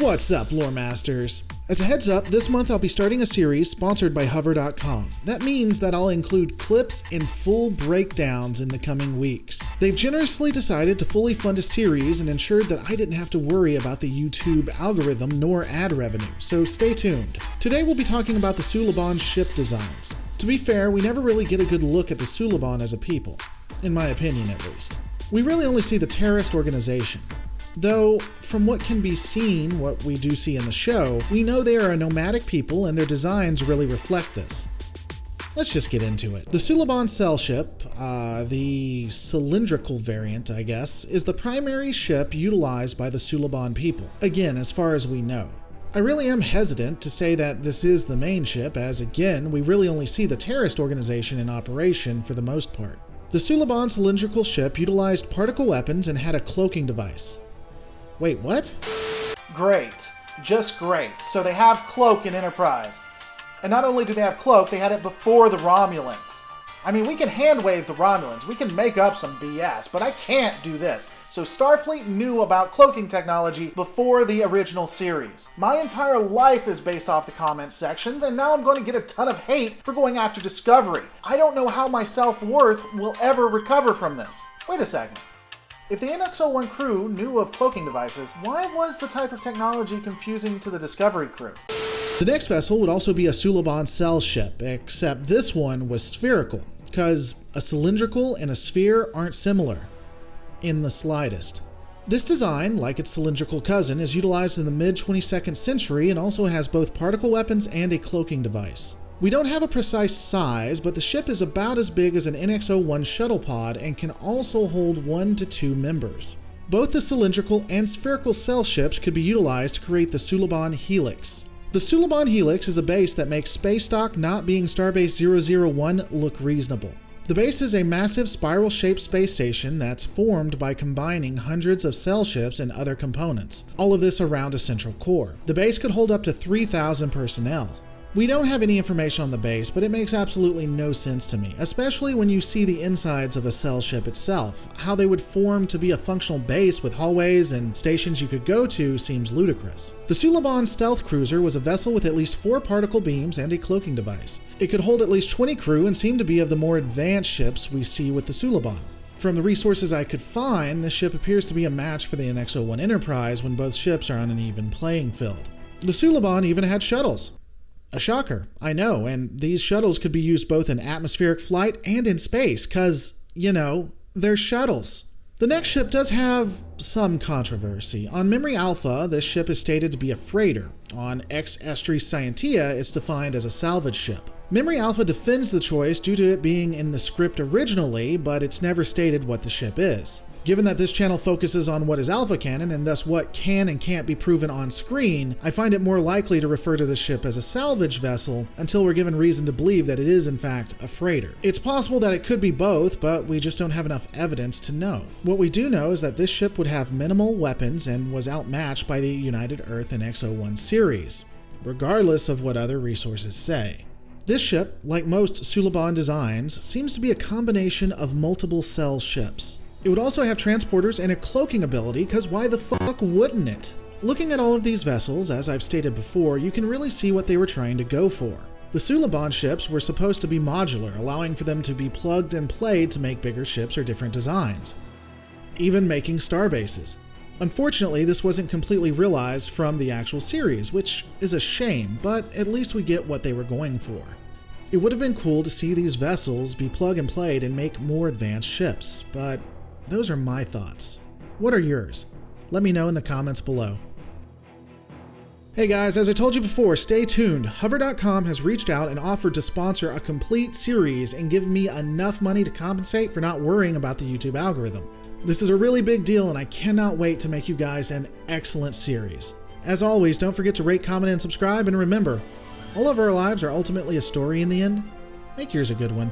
What's up, Lore Masters? As a heads up, this month I'll be starting a series sponsored by Hover.com. That means that I'll include clips and full breakdowns in the coming weeks. They've generously decided to fully fund a series and ensured that I didn't have to worry about the YouTube algorithm nor ad revenue, so stay tuned. Today we'll be talking about the Suliban ship designs. To be fair, we never really get a good look at the Suliban as a people, in my opinion at least. We really only see the terrorist organization. Though, from what can be seen, what we do see in the show, we know they are a nomadic people and their designs really reflect this. Let's just get into it. The Suliban cell ship, the cylindrical variant, I guess, is the primary ship utilized by the Suliban people, again, as far as we know. I really am hesitant to say that this is the main ship, as again, we really only see the terrorist organization in operation for the most part. The Suliban cylindrical ship utilized particle weapons and had a cloaking device. Wait, what? Great. Just great. So they have Cloak in Enterprise. And not only do they have Cloak, they had it before the Romulans. I mean, we can hand-wave the Romulans. We can make up some BS, but I can't do this. So Starfleet knew about cloaking technology before the original series. My entire life is based off the comments sections, and now I'm going to get a ton of hate for going after Discovery. I don't know how my self-worth will ever recover from this. Wait a second. If the NX-01 crew knew of cloaking devices, why was the type of technology confusing to the Discovery crew? The next vessel would also be a Suliban cell ship, except this one was spherical, because a cylindrical and a sphere aren't similar in the slightest. This design, like its cylindrical cousin, is utilized in the mid-22nd century and also has both particle weapons and a cloaking device. We don't have a precise size, but the ship is about as big as an NX-01 shuttle pod and can also hold 1 to 2 members. Both the cylindrical and spherical cell ships could be utilized to create the Suliban Helix. The Suliban Helix is a base that makes space dock not being Starbase 001 look reasonable. The base is a massive spiral-shaped space station that's formed by combining hundreds of cell ships and other components, all of this around a central core. The base could hold up to 3,000 personnel. We don't have any information on the base, but it makes absolutely no sense to me, especially when you see the insides of a cell ship itself. How they would form to be a functional base with hallways and stations you could go to seems ludicrous. The Suliban stealth cruiser was a vessel with at least 4 particle beams and a cloaking device. It could hold at least 20 crew and seemed to be of the more advanced ships we see with the Suliban. From the resources I could find, this ship appears to be a match for the NX-01 Enterprise when both ships are on an even playing field. The Suliban even had shuttles. A shocker, I know, and these shuttles could be used both in atmospheric flight and in space, cause, you know, they're shuttles. The next ship does have some controversy. On Memory Alpha, this ship is stated to be a freighter. On Ex Estris Scientia, it's defined as a salvage ship. Memory Alpha defends the choice due to it being in the script originally, but it's never stated what the ship is. Given that this channel focuses on what is alpha canon and thus what can and can't be proven on screen, I find it more likely to refer to the ship as a salvage vessel until we're given reason to believe that it is in fact a freighter. It's possible that it could be both, but we just don't have enough evidence to know. What we do know is that this ship would have minimal weapons and was outmatched by the United Earth and NX-01 series, regardless of what other resources say. This ship, like most Suliban designs, seems to be a combination of multiple cell ships. It would also have transporters and a cloaking ability, cause why the fuck wouldn't it? Looking at all of these vessels, as I've stated before, you can really see what they were trying to go for. The Suliban ships were supposed to be modular, allowing for them to be plugged and played to make bigger ships or different designs, even making starbases. Unfortunately, this wasn't completely realized from the actual series, which is a shame, but at least we get what they were going for. It would have been cool to see these vessels be plug and played and make more advanced ships, but those are my thoughts. What are yours? Let me know in the comments below. Hey guys, as I told you before, stay tuned. Hover.com has reached out and offered to sponsor a complete series and give me enough money to compensate for not worrying about the YouTube algorithm. This is a really big deal and I cannot wait to make you guys an excellent series. As always, don't forget to rate, comment, and subscribe, and remember, all of our lives are ultimately a story in the end. Make yours a good one.